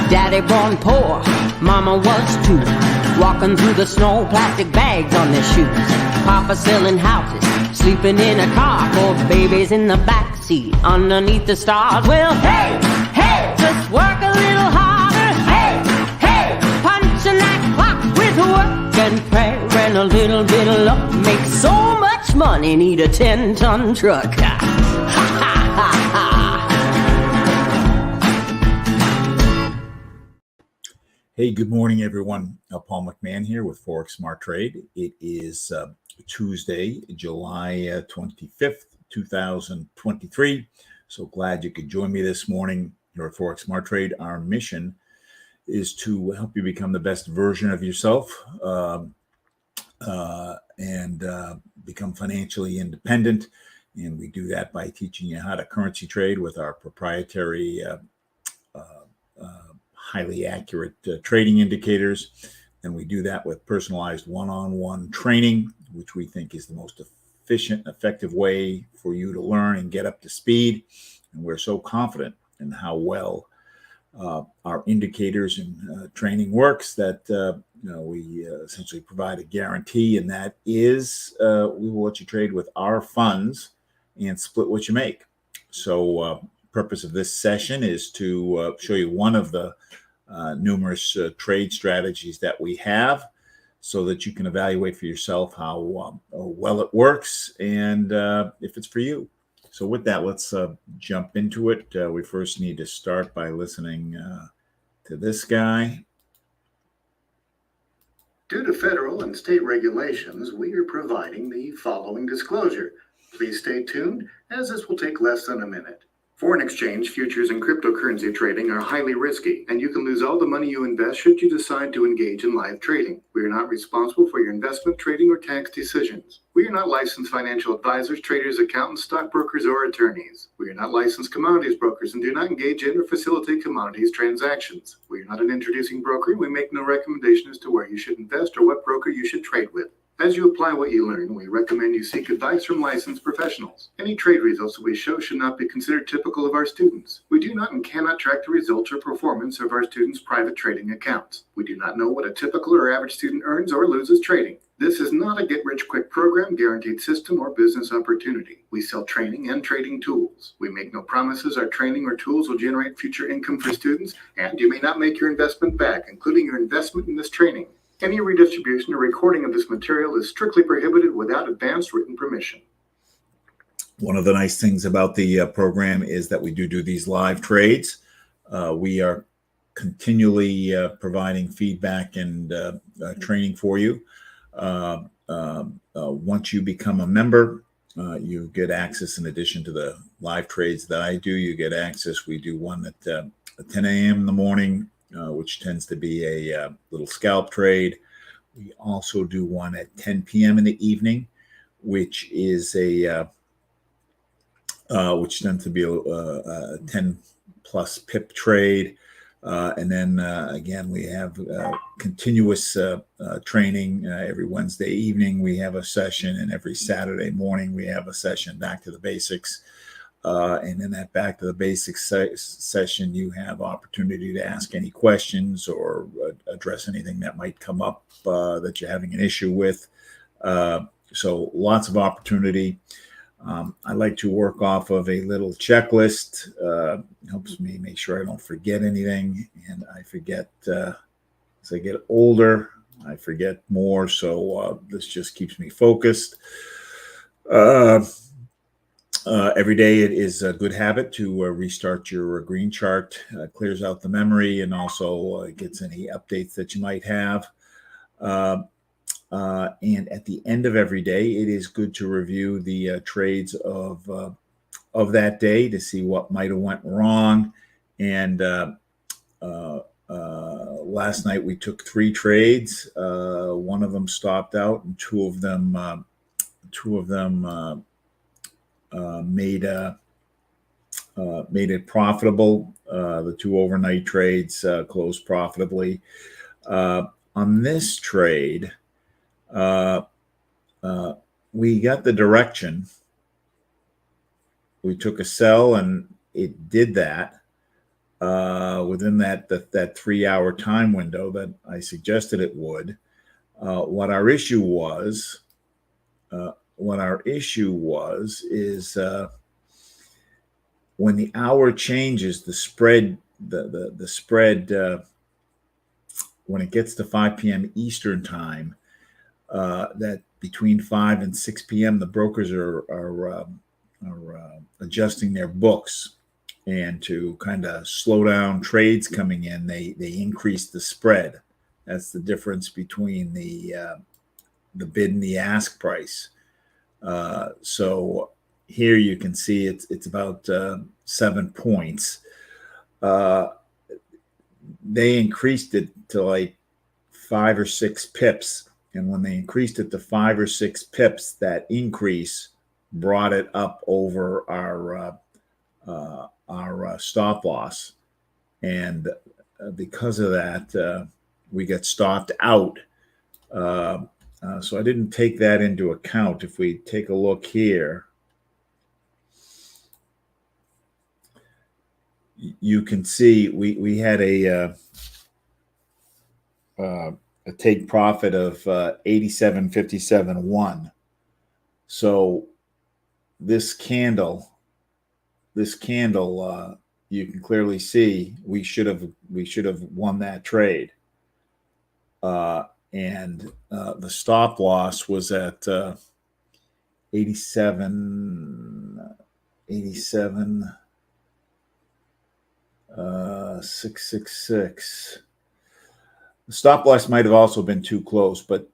Daddy born poor, mama was too. Walking through the snow, plastic bags on their shoes. Papa selling houses, sleeping in a car. 4 babies in the backseat, underneath the stars. Well, hey, hey, just work a little harder. Hey, hey, punching that clock with work and prayer and a little bit of luck. Make so much money, need a 10-ton truck. Ha, ha, ha, ha. Hey, good morning, everyone. Paul McMann here with Forex Smart Trade. It is Tuesday, July 25th, 2023. So glad you could join me this morning here at Forex Smart Trade. Our mission is to help you become the best version of yourself and become financially independent. And we do that by teaching you how to currency trade with our proprietary highly accurate trading indicators. And we do that with personalized one-on-one training, which we think is the most efficient, effective way for you to learn and get up to speed. And we're so confident in how well our indicators and training works that we essentially provide a guarantee, and that is we will let you trade with our funds and split what you make. So purpose of this session is to show you one of the numerous trade strategies that we have so that you can evaluate for yourself how well it works and if it's for you. So with that, let's jump into it. We first need to start by listening to this guy. Due to federal and state regulations, we are providing the following disclosure. Please stay tuned, as this will take less than a minute. Foreign exchange, futures, and cryptocurrency trading are highly risky, and you can lose all the money you invest should you decide to engage in live trading. We are not responsible for your investment, trading, or tax decisions. We are not licensed financial advisors, traders, accountants, stockbrokers, or attorneys. We are not licensed commodities brokers and do not engage in or facilitate commodities transactions. We are not an introducing broker, and we make no recommendation as to where you should invest or what broker you should trade with. As you apply what you learn, we recommend you seek advice from licensed professionals. Any trade results that we show should not be considered typical of our students. We do not and cannot track the results or performance of our students' private trading accounts. We do not know what a typical or average student earns or loses trading. This is not a get-rich-quick program, guaranteed system, or business opportunity. We sell training and trading tools. We make no promises our training or tools will generate future income for students, and you may not make your investment back, including your investment in this training. Any redistribution or recording of this material is strictly prohibited without advance written permission. One of the nice things about the program is that we do these live trades. We are continually providing feedback and training for you. Once you become a member, you get access in addition to the live trades that I do. You get access. We do one at 10 a.m. in the morning, which tends to be a little scalp trade. We also do one at 10 p.m. in the evening, which is which tends to be a 10 plus pip trade. And then again, we have continuous training. Every Wednesday evening we have a session, and every Saturday morning we have a session, back to the basics. And in that back to the basics session, you have opportunity to ask any questions or address anything that might come up that you're having an issue with. So lots of opportunity. I like to work off of a little checklist. Helps me make sure I don't forget anything. And I forget, as I get older, I forget more. So this just keeps me focused. Every day it is a good habit to restart your green chart, clears out the memory, and also gets any updates that you might have. And at the end of every day, it is good to review the trades of that day to see what might have went wrong. And last night we took 3 trades. One of them stopped out, and two of them made it profitable. The 2 overnight trades closed profitably. on this trade, we got the direction. We took a sell, and it did that within that 3-hour time window that I suggested it would. What our issue was is when the hour changes, the spread, the spread when it gets to 5 p.m. Eastern time, that between 5 and 6 p.m. the brokers are adjusting their books, and to kind of slow down trades coming in, they increase the spread. That's the difference between the bid and the ask price. So here you can see it's about 7 points. They increased it to like 5 or 6 pips, and when they increased it to 5 or 6 pips, that increase brought it up over our stop loss, and because of that, we got stopped out. So I didn't take that into account. If we take a look here, you can see we had a take profit of 87.57.1. So this candle, you can clearly see we should have won that trade. And the stop loss was at 666. The stop loss might have also been too close, but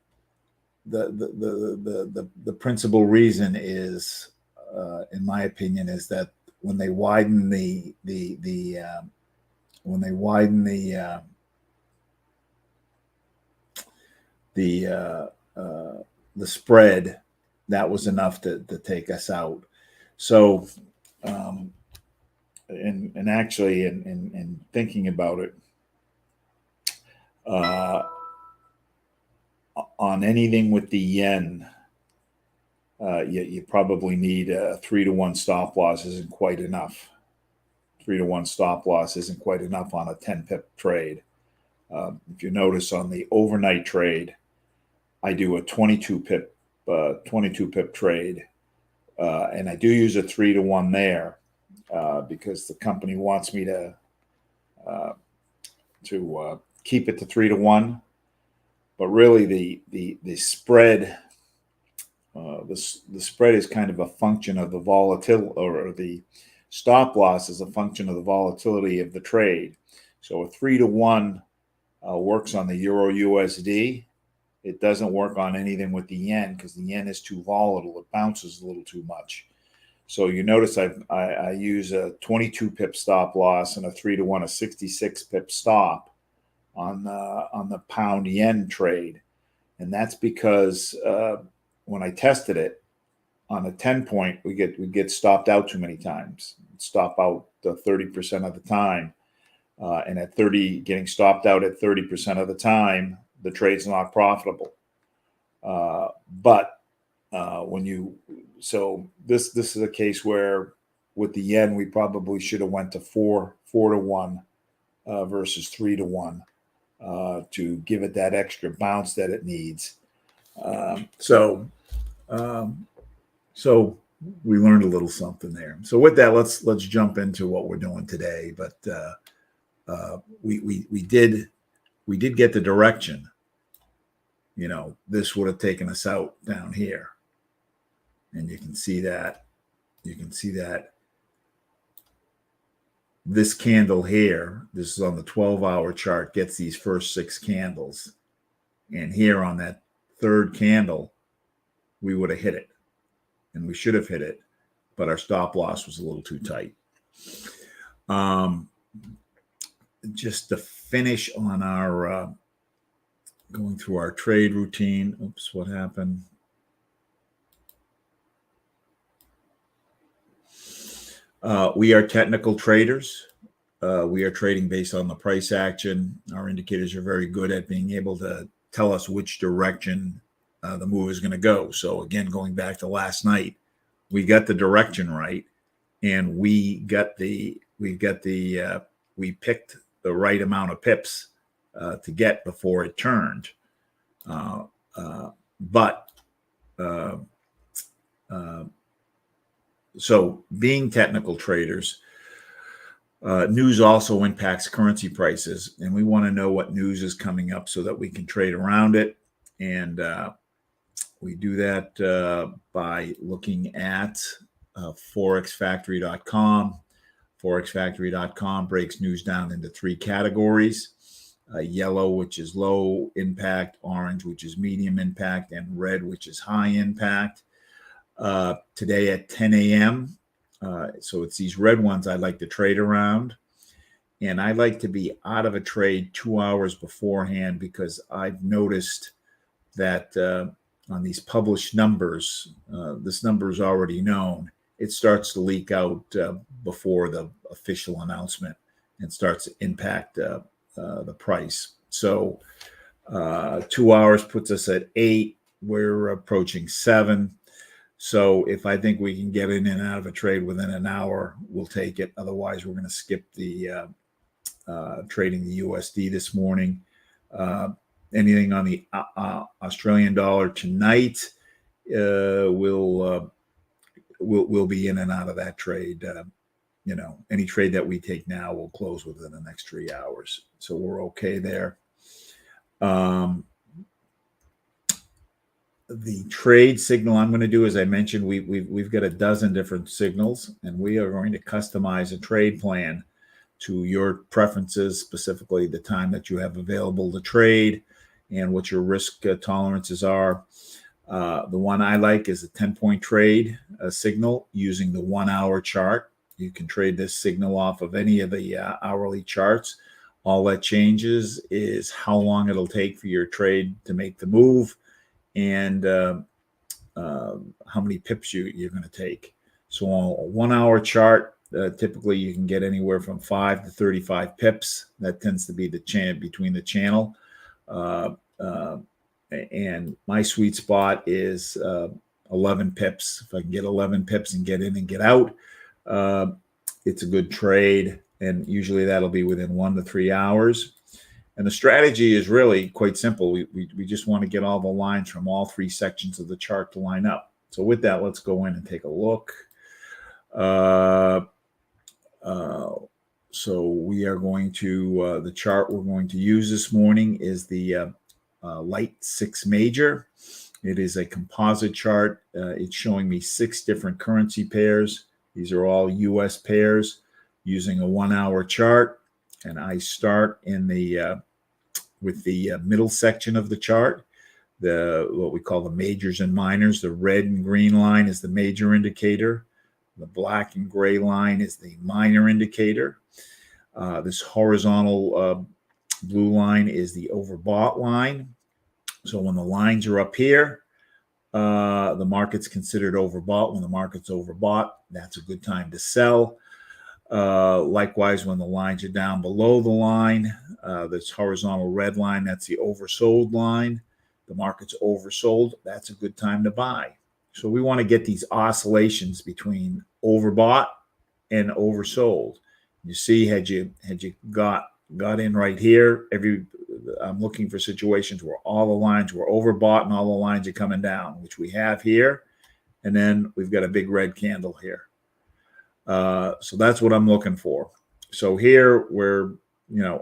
the principal reason is, in my opinion, is that when they widen the spread, that was enough to take us out. So, and actually, in thinking about it, on anything with the yen, you probably need a 3-to-1 stop loss. Isn't quite enough. 3-to-1 stop loss isn't quite enough on a 10 pip trade. If you notice on the overnight trade, I do a 22 pip trade, and I do use a 3-to-1 there because the company wants me to keep it to 3-to-1. But really, the spread, the spread is kind of a function of the volatility, or the stop loss is a function of the volatility of the trade. So a 3-to-1 works on the Euro USD. It doesn't work on anything with the yen because the yen is too volatile. It bounces a little too much. So you notice I use a 22 pip stop loss and a 3-to-1, a 66 pip stop on the pound yen trade, and that's because when I tested it on a 10 point, we get stopped out too many times. Stop out 30% of the time, and at 30, getting stopped out at 30% of the time, the trade's not profitable. But this is a case where with the yen, we probably should have went to 4-to-1 versus 3-to-1 to give it that extra bounce that it needs. So we learned a little something there. So with that, let's jump into what we're doing today. But we did get the direction. You know, this would have taken us out down here, and you can see that. This candle here, this is on the 12-hour chart, gets these first 6 candles. And here on that third candle, we would have hit it. And we should have hit it, but our stop loss was a little too tight. Just to finish on our going through our trade routine. Oops, what happened? We are technical traders. we are trading based on the price action. Our indicators are very good at being able to tell us which direction the move is going to go. So again, going back to last night, we got the direction right, and we picked the right amount of pips to get before it turned. So being technical traders, news also impacts currency prices, and we want to know what news is coming up so that we can trade around it. And we do that by looking at forexfactory.com. Forexfactory.com breaks news down into three categories: yellow, which is low impact; orange, which is medium impact; and red, which is high impact. Today at 10 a.m., so it's these red ones I like to trade around. And I like to be out of a trade 2 hours beforehand, because I've noticed that on these published numbers, this number is already known. It starts to leak out before the official announcement and starts to impact the price. So 2 hours puts us at 8. We're approaching 7. So if I think we can get in and out of a trade within an hour, we'll take it. Otherwise, we're going to skip the trading the USD this morning. Anything on the Australian dollar tonight, we'll be in and out of that trade. Any trade that we take now will close within the next 3 hours. So we're okay there. The trade signal I'm going to do, as I mentioned, we've got a dozen different signals, and we are going to customize a trade plan to your preferences, specifically the time that you have available to trade and what your risk tolerances are. The one I like is a 10-point trade signal using the 1 hour chart. You can trade this signal off of any of the hourly charts. All that changes is how long it'll take for your trade to make the move, and how many pips you're going to take. So on a 1 hour chart, typically you can get anywhere from 5 to 35 pips. That tends to be the between the channel. And my sweet spot is 11 pips. If I can get 11 pips and get in and get out, it's a good trade. And usually that'll be within 1 to 3 hours. And the strategy is really quite simple. We just want to get all the lines from all three sections of the chart to line up. So with that, let's go in and take a look. So we are going to, the chart we're going to use this morning is the Light 6 Major. It is a composite chart. It's showing me 6 different currency pairs. These are all US pairs using a 1 hour chart. And I start in the with the middle section of the chart, what we call the majors and minors. The red and green line is the major indicator. The black and gray line is the minor indicator. This horizontal blue line is the overbought line. So when the lines are up here, the market's considered overbought. When the market's overbought, that's a good time to sell. Likewise, when the lines are down below the line, this horizontal red line, that's the oversold line. The market's oversold, that's a good time to buy. So we want to get these oscillations between overbought and oversold. You see, had you got in right here, I'm looking for situations where all the lines were overbought and all the lines are coming down, which we have here. And then we've got a big red candle here. So that's what I'm looking for. So here we're,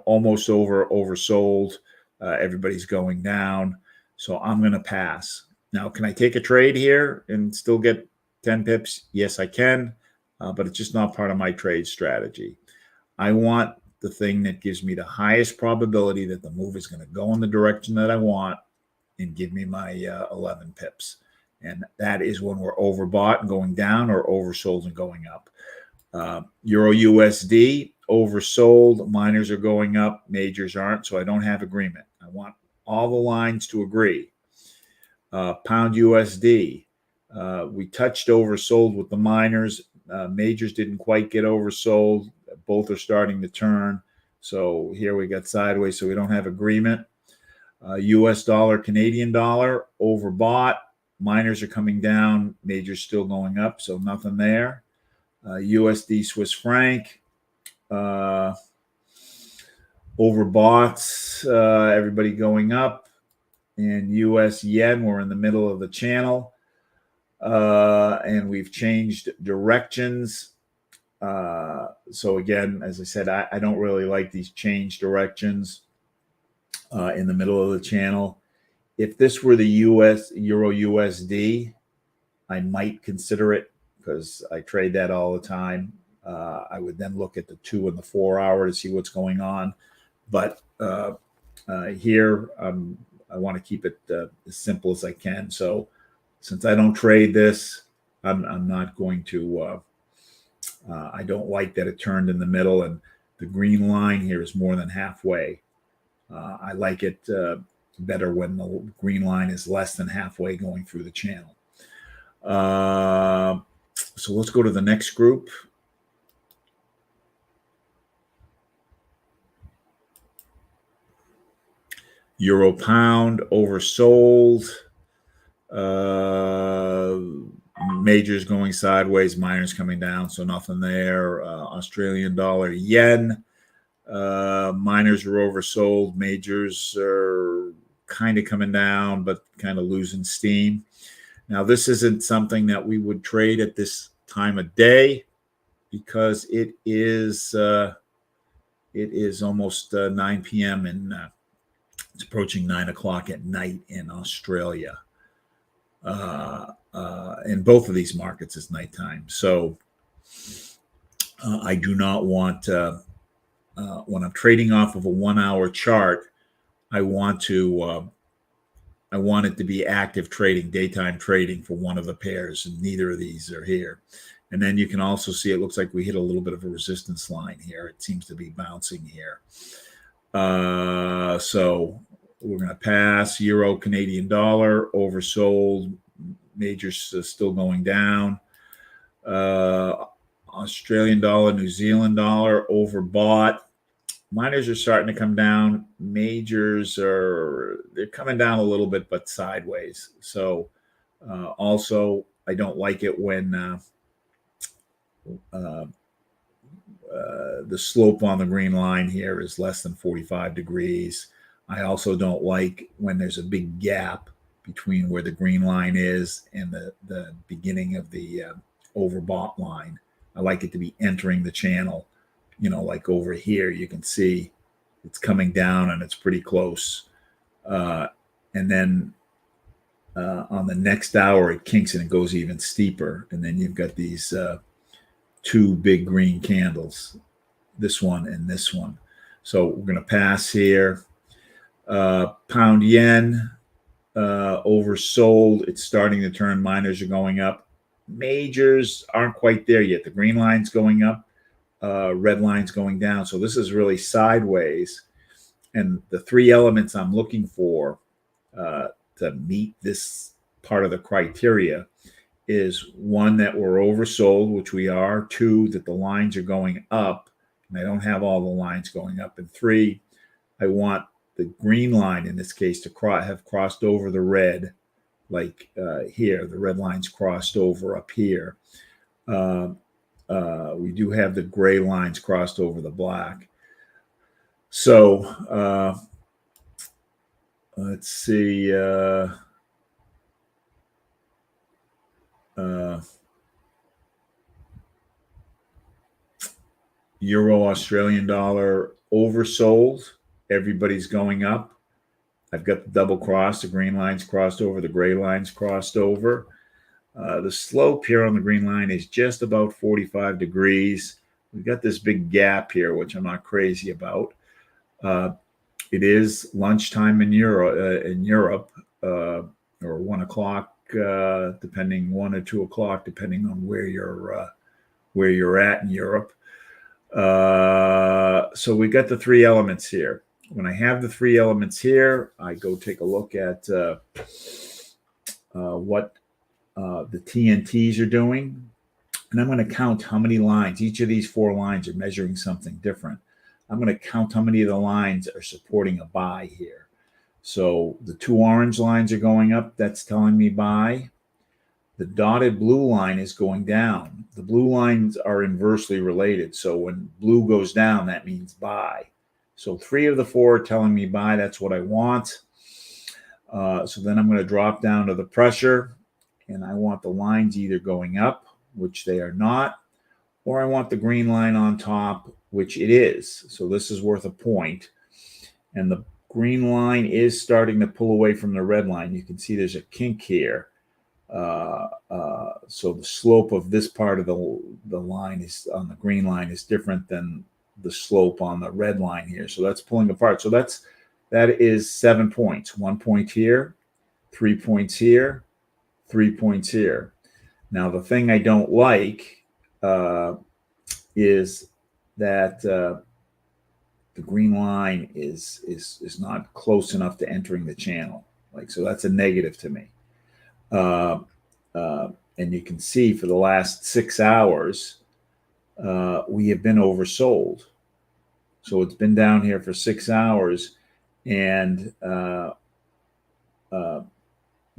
almost oversold. Everybody's going down. So I'm going to pass. Now, can I take a trade here and still get 10 pips? Yes, I can, but it's just not part of my trade strategy. I want the thing that gives me the highest probability that the move is going to go in the direction that I want and give me my 11 pips. And that is when we're overbought and going down, or oversold and going up. Euro USD, oversold, minors are going up, majors aren't, so I don't have agreement. I want all the lines to agree. Pound USD, we touched oversold with the minors. Majors didn't quite get oversold. both are starting to turn. So here we got sideways, so we don't have agreement. US dollar, Canadian dollar, overbought. Minors are coming down, majors still going up, so nothing there. USD, Swiss franc, overbought, everybody going up. And US yen, we're in the middle of the channel. And we've changed directions. So again, as I said, I don't really like these change directions in the middle of the channel. If this were the US Euro USD, I might consider it because I trade that all the time. I would then look at the 2 and the 4 hour to see what's going on. But here, I want to keep it as simple as I can. So since I don't trade this, I'm not going to, I don't like that it turned in the middle, and the green line here is more than halfway. I like it better when the green line is less than halfway going through the channel. So let's go to the next group. Euro pound oversold. Majors going sideways, minors coming down, so nothing there. Australian dollar, yen. Minors are oversold. Majors are kind of coming down, but kind of losing steam. Now, this isn't something that we would trade at this time of day because it is almost 9 p.m. and it's approaching 9 o'clock at night in Australia. In both of these markets, it's nighttime. So I do not want, when I'm trading off of a 1 hour chart, I want it to be active trading, daytime trading for one of the pairs, and neither of these are here. And then you can also see it looks like we hit a little bit of a resistance line here. It seems to be bouncing here. So we're going to pass. Euro, Canadian dollar, oversold. Majors still going down. Australian dollar, New Zealand dollar, overbought. Minors are starting to come down. Majors they're coming down a little bit, but sideways. So also, I don't like it when the slope on the green line here is less than 45 degrees. I also don't like when there's a big gap between where the green line is and the beginning of the overbought line. I like it to be entering the channel. You know, like over here, you can see it's coming down and it's pretty close. And then on the next hour, it kinks and it goes even steeper. And then you've got these 2 big green candles, this one and this one. So we're going to pass here. Pound yen, oversold. It's starting to turn. Minors are going up. Majors aren't quite there yet. The green line's going up. Red line's going down. So this is really sideways. And the 3 elements I'm looking for to meet this part of the criteria is 1, that we're oversold, which we are. 2, that the lines are going up. And I don't have all the lines going up. And 3, I want the green line in this case to have crossed over the red, like here. The red line's crossed over up here. We do have the gray lines crossed over the black. So let's see. Euro, Australian dollar, oversold. Everybody's going up. I've got the double cross. The green line's crossed over. The gray line's crossed over. The slope here on the green line is just about 45 degrees. We've got this big gap here, which I'm not crazy about. It is lunchtime in Europe, or 1 o'clock, depending 1 or 2 o'clock, depending on where you're at in Europe. So we got the 3 elements here. When I have the 3 elements here, I go take a look at what the TNTs are doing. And I'm going to count how many lines. Each of these 4 lines are measuring something different. I'm going to count how many of the lines are supporting a buy here. So the 2 orange lines are going up. That's telling me buy. The dotted blue line is going down. The blue lines are inversely related. So when blue goes down, that means buy. So 3 of the 4 are telling me buy. That's what I want. So then I'm going to drop down to the pressure, and I want the lines either going up, which they are not, or I want the green line on top, which it is. So this is worth a point. And the green line is starting to pull away from the red line. You can see there's a kink here. So the slope of this part of the line is on the green line is different than the slope on the red line here. So that's pulling apart. So that is 7 points. 1 point here, 3 points here, 3 points here. Now the thing I don't like is that the green line is not close enough to entering the channel. So that's a negative to me. And you can see for the last 6 hours, we have been oversold. So it's been down here for 6 hours. And,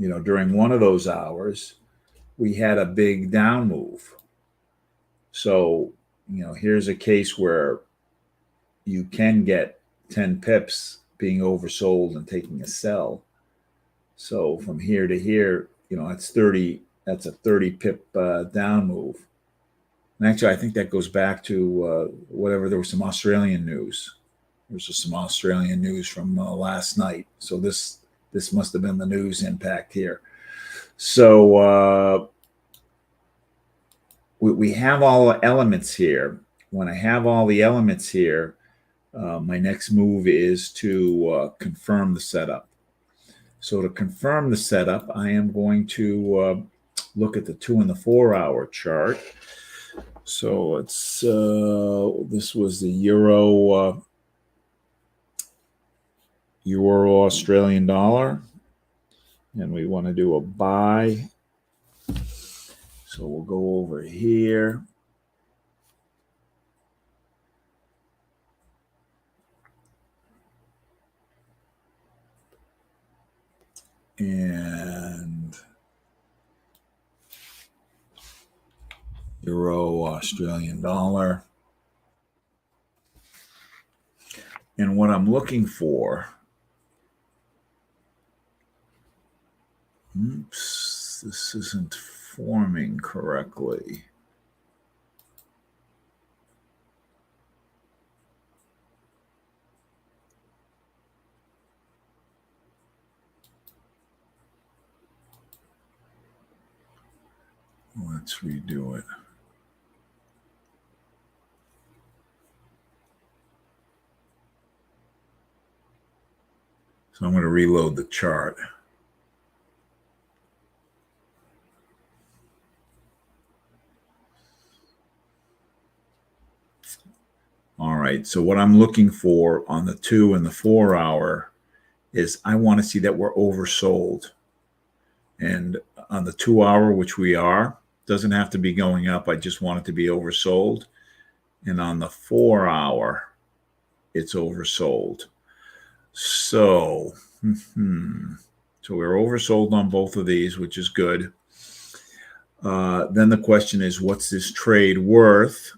during one of those hours, we had a big down move. So, here's a case where you can get 10 pips being oversold and taking a sell. So from here to here, that's a 30 pip down move. And actually, I think that goes back to whatever, there was some Australian news. There's just some Australian news from last night. So this must have been the news impact here. So we have all the elements here. When I have all the elements here, my next move is to confirm the setup. So to confirm the setup, I am going to look at the 2 and the 4 hour chart. So it's this was the Euro Australian dollar, and we want to do a buy. So we'll go over here. And Euro Australian dollar. And what I'm looking for, oops, this isn't forming correctly. Let's redo it. So I'm going to reload the chart. All right, so what I'm looking for on the 2 and the 4 hour is I want to see that we're oversold. And on the 2 hour, which we are, doesn't have to be going up. I just want it to be oversold. And on the 4 hour, it's oversold. So, so we're oversold on both of these, which is good. Then the question is, what's this trade worth?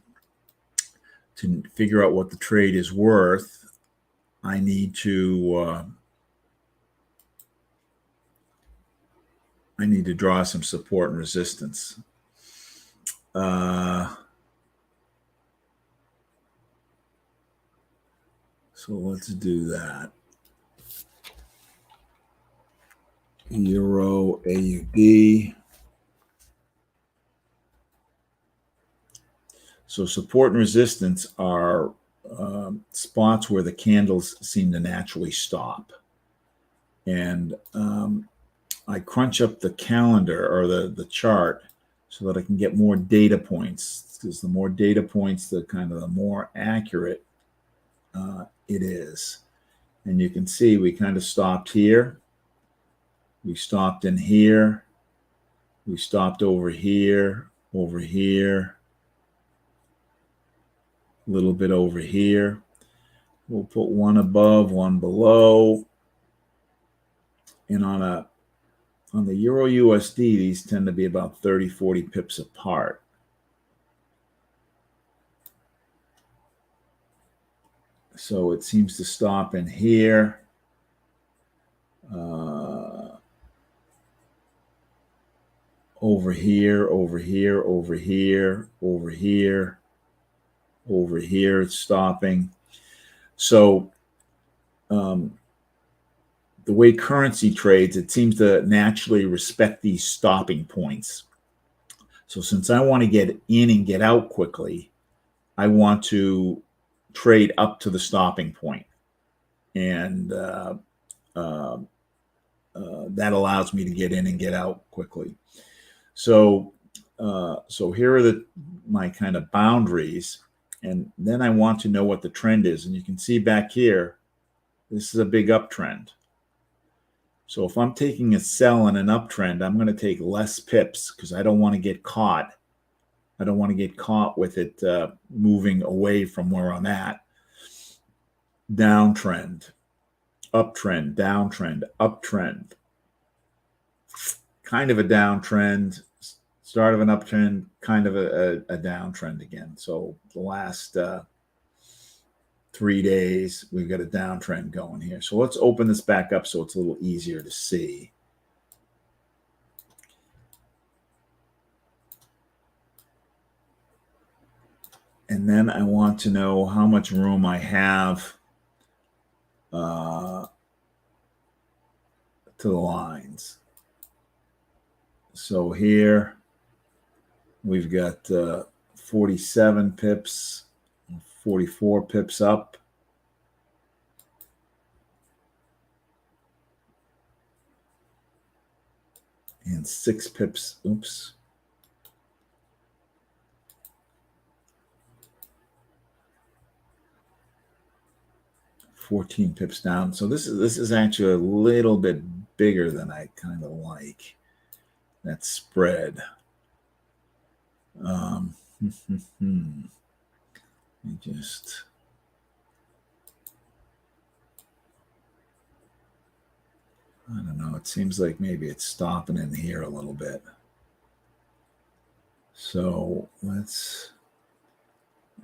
To figure out what the trade is worth, I need to draw some support and resistance. So let's do that. Euro AUD. So support and resistance are spots where the candles seem to naturally stop. And I crunch up the calendar or the chart so that I can get more data points, because the more data points, the more accurate it is. And you can see we kind of stopped here. We stopped in here. We stopped over here. over here, a little bit over here. We'll put one above, one below. And on the Euro USD, these tend to be about 30, 40 pips apart. So it seems to stop in here. Over here, over here, over here, over here, over here, it's stopping. So the way currency trades, it seems to naturally respect these stopping points. So since I want to get in and get out quickly, I want to trade up to the stopping point. And that allows me to get in and get out quickly. So here are my kind of boundaries. And then I want to know what the trend is. And you can see back here, this is a big uptrend. So if I'm taking a sell in an uptrend, I'm going to take less pips because I don't want to get caught. I don't want to get caught with it moving away from where I'm at. Downtrend, uptrend, downtrend, uptrend. Kind of a downtrend, start of an uptrend, kind of a downtrend again. So the last 3 days, we've got a downtrend going here. So let's open this back up so it's a little easier to see. And then I want to know how much room I have to the lines. So here we've got 47 pips, 44 pips up. And 6 pips, oops. $14 pips down. So this is actually a little bit bigger than I kind of like. That spread. Just I don't know. It seems like maybe it's stopping in here a little bit. So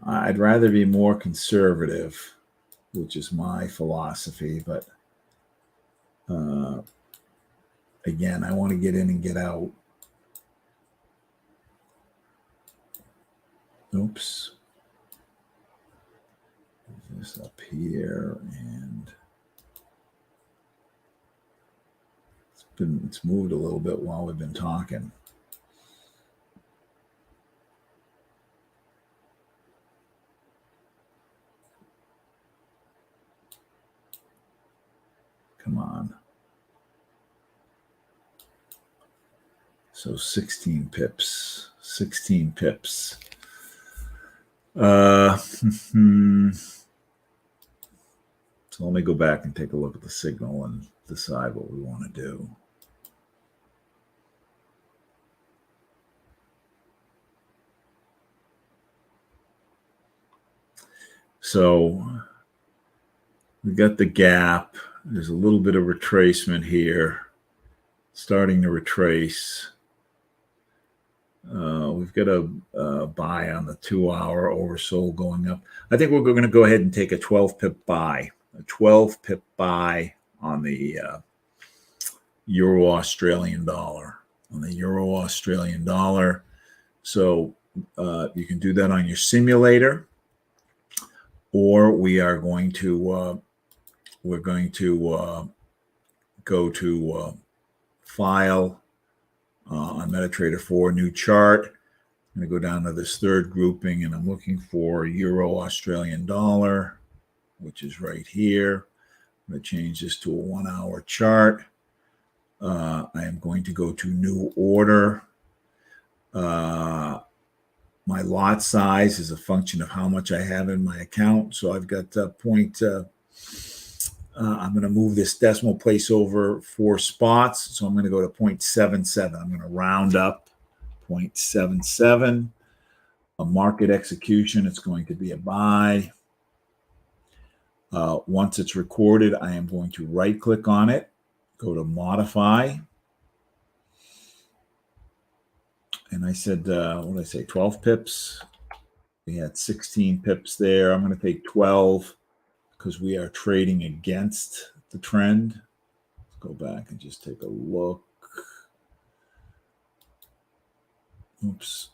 I'd rather be more conservative, which is my philosophy, but again, I want to get in and get out. Oops. This up here, and it's moved a little bit while we've been talking. Come on. So 16 pips. 16 pips. So let me go back and take a look at the signal and decide what we want to do. So we got the gap. There's a little bit of retracement here, starting to retrace. We've got a buy on the 2-hour oversold going up. I think we're going to go ahead and take a 12 pip buy. A 12 pip buy on the Euro Australian dollar. On the Euro Australian dollar. So you can do that on your simulator, or we are going to go to File on MetaTrader 4, New Chart. I'm going to go down to this third grouping, and I'm looking for Euro Australian dollar, which is right here. I'm going to change this to a 1-hour chart. I am going to go to New Order. My lot size is a function of how much I have in my account. So I've got I'm going to move this decimal place over 4 spots. So I'm going to go to 0.77. I'm going to round up 0.77. A market execution, it's going to be a buy. Once it's recorded, I am going to right click on it, go to modify. And I said, what did I say, 12 pips? We had 16 pips there. I'm going to take 12 because we are trading against the trend. Let's go back and just take a look. Oops.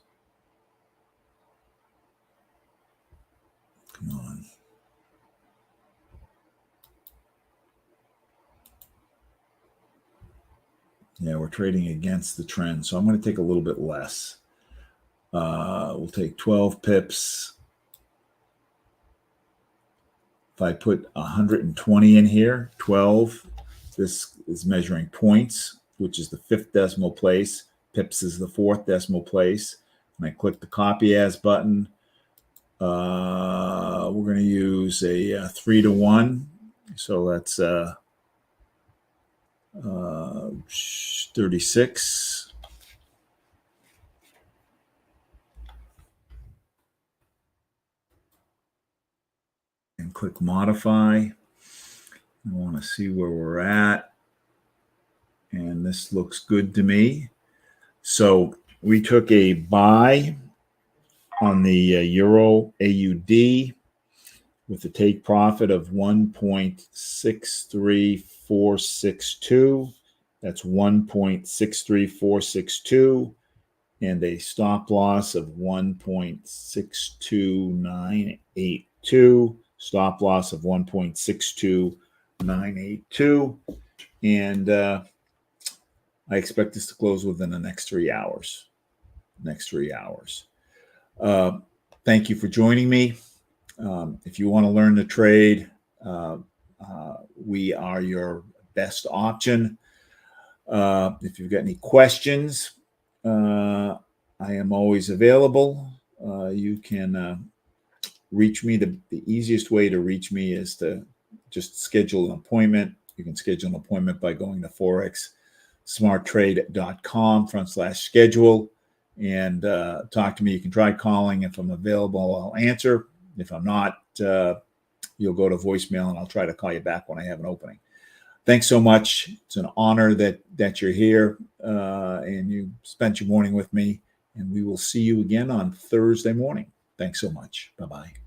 Come on. Yeah, we're trading against the trend. So I'm going to take a little bit less. We'll take 12 pips. If I put 120 in here, 12, this is measuring points, which is the 5th decimal place. Pips is the 4th decimal place. And I click the copy as button. We're going to use a 3-to-1. So that's 36. And click modify. I want to see where we're at. And this looks good to me. So we took a buy on the Euro AUD with a take profit of 1.63462. That's 1.63462. And a stop loss of 1.62982. Stop loss of 1.62982. And I expect this to close within the next 3 hours. Thank you for joining me. If you want to learn to trade, we are your best option. If you've got any questions, I am always available. You can reach me. The easiest way to reach me is to just schedule an appointment. You can schedule an appointment by going to forexsmarttrade.com/schedule and talk to me. You can try calling. If I'm available, I'll answer. If I'm not, you'll go to voicemail and I'll try to call you back when I have an opening. Thanks so much. It's an honor that you're here and you spent your morning with me. And we will see you again on Thursday morning. Thanks so much. Bye-bye.